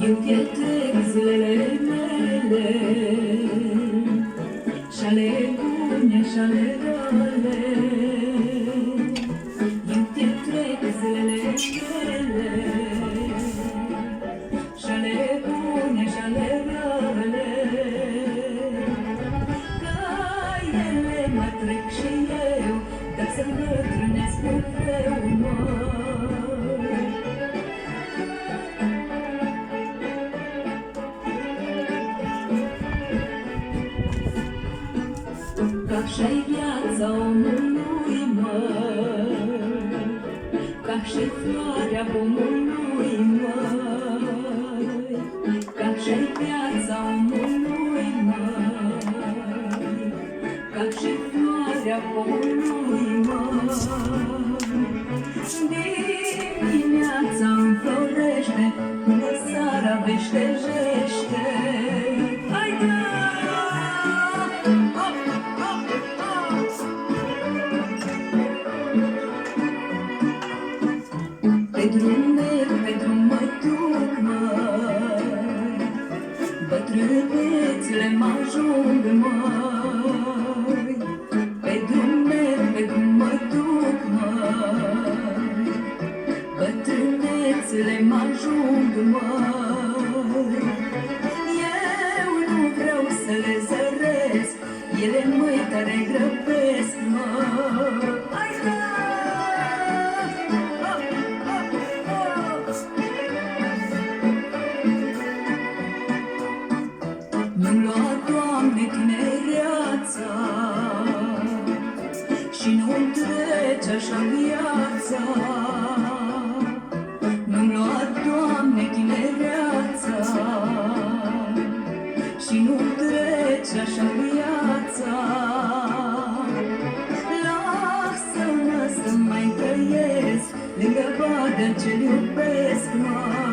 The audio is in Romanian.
Eu petrec zilele mele și-ale bune și-ale rele. Eu petrec zilele mele și-ale bune și-ale rele. Ca ele mă trec și eu, dar să îmbătrânesc mereu, măi. Ca și-ai viața omului, măi, ca și floarea pomului, măi, ca și-ai viața omului, măi, ca și floarea pomului, măi. Dimineața înflorește, până seara veștejește. Hai-te! Pe drum merg, pe drum mă duc, măi, bătrânețile mă-ajung, măi. Pe drum merg, pe drum mă duc, măi, bătrânețile mă-ajung, măi. Eu nu vreau să le zăresc, ele măi tare grăbesc, măi. Nu-mi lua, Doamne, tinereața și nu-mi trece așa viața. Nu-mi lua, Doamne, tinereața și nu-mi trece așa viața. Lasă-mă să mai trăiesc lângă vadă ce-l iubesc, mă.